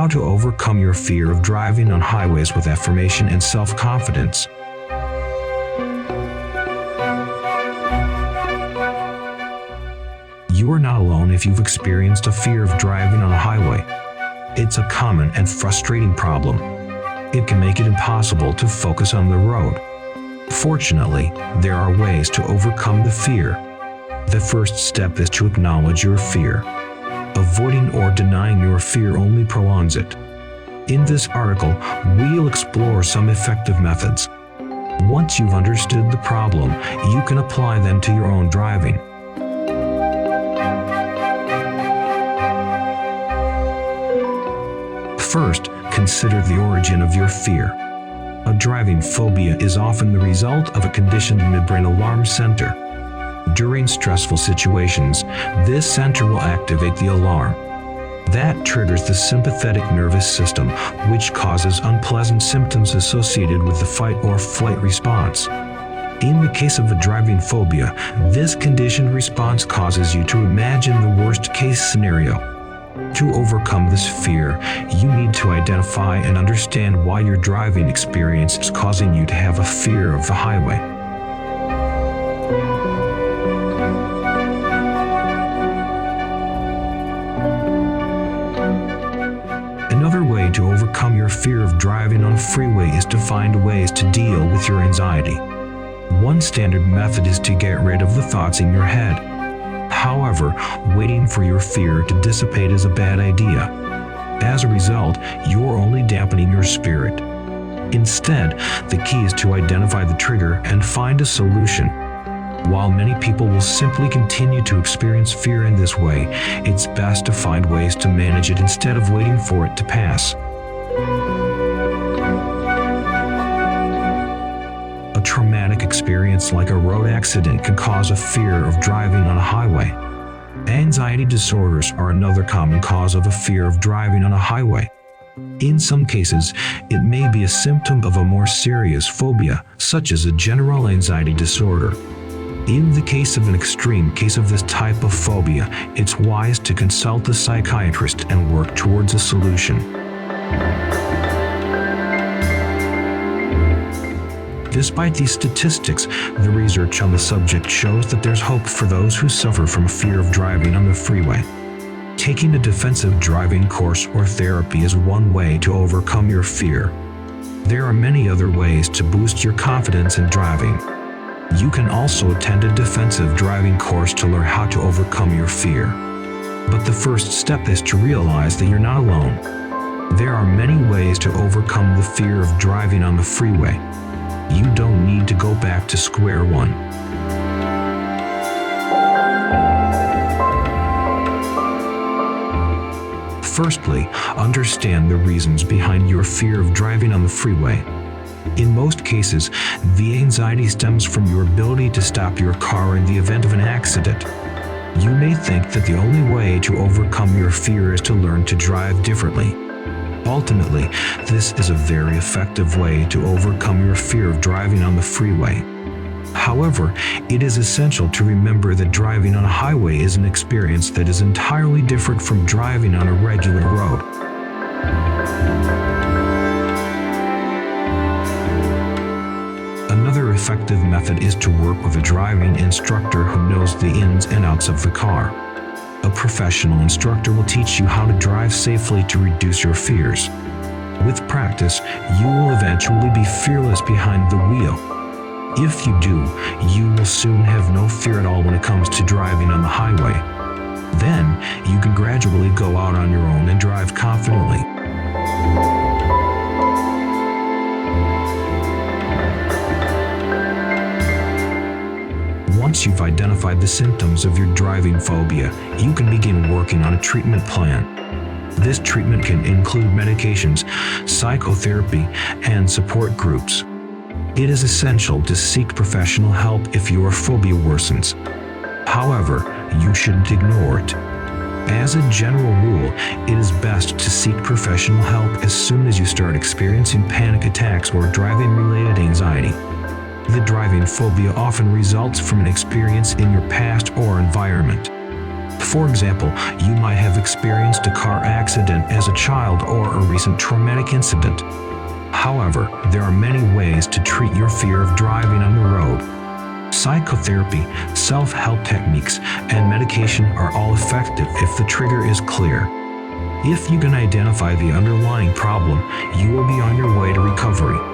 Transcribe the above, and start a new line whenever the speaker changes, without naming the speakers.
How to overcome your fear of driving on highways with affirmation and self-confidence. You are not alone if you've experienced a fear of driving on a highway. It's a common and frustrating problem. It can make it impossible to focus on the road. Fortunately, there are ways to overcome the fear. The first step is to acknowledge your fear. Avoiding or denying your fear only prolongs it. In this article, we'll explore some effective methods. Once you've understood the problem, you can apply them to your own driving. First, consider the origin of your fear. A driving phobia is often the result of a conditioned midbrain alarm center. During stressful situations, this center will activate the alarm. That triggers the sympathetic nervous system, which causes unpleasant symptoms associated with the fight or flight response. In the case of a driving phobia, this conditioned response causes you to imagine the worst-case scenario. To overcome this fear, you need to identify and understand why your driving experience is causing you to have a fear of the highway. Another way to overcome your fear of driving on a freeway is to find ways to deal with your anxiety. One standard method is to get rid of the thoughts in your head. However, waiting for your fear to dissipate is a bad idea. As a result, you're only dampening your spirit. Instead, the key is to identify the trigger and find a solution. While many people will simply continue to experience fear in this way, it's best to find ways to manage it instead of waiting for it to pass. A traumatic experience like a road accident can cause a fear of driving on a highway. Anxiety disorders are another common cause of a fear of driving on a highway. In some cases, it may be a symptom of a more serious phobia, such as a general anxiety disorder. In the case of an extreme case of this type of phobia, it's wise to consult a psychiatrist and work towards a solution. Despite these statistics, the research on the subject shows that there's hope for those who suffer from fear of driving on the freeway. Taking a defensive driving course or therapy is one way to overcome your fear. There are many other ways to boost your confidence in driving. You can also attend a defensive driving course to learn how to overcome your fear. But the first step is to realize that you're not alone. There are many ways to overcome the fear of driving on the freeway. You don't need to go back to square one. Firstly, understand the reasons behind your fear of driving on the freeway. In most cases, the anxiety stems from your ability to stop your car in the event of an accident. You may think that the only way to overcome your fear is to learn to drive differently. Ultimately, this is a very effective way to overcome your fear of driving on the freeway. However, it is essential to remember that driving on a highway is an experience that is entirely different from driving on a regular road. Another effective method is to work with a driving instructor who knows the ins and outs of the car. A professional instructor will teach you how to drive safely to reduce your fears. With practice, you will eventually be fearless behind the wheel. If you do, you will soon have no fear at all when it comes to driving on the highway. Then, you can gradually go out on your own and drive confidently. Once you've identified the symptoms of your driving phobia, you can begin working on a treatment plan. This treatment can include medications, psychotherapy, and support groups. It is essential to seek professional help if your phobia worsens. However, you shouldn't ignore it. As a general rule, it is best to seek professional help as soon as you start experiencing panic attacks or driving-related anxiety. The driving phobia often results from an experience in your past or environment. For example, you might have experienced a car accident as a child or a recent traumatic incident. However, there are many ways to treat your fear of driving on the road. Psychotherapy, self-help techniques, and medication are all effective if the trigger is clear. If you can identify the underlying problem, you will be on your way to recovery.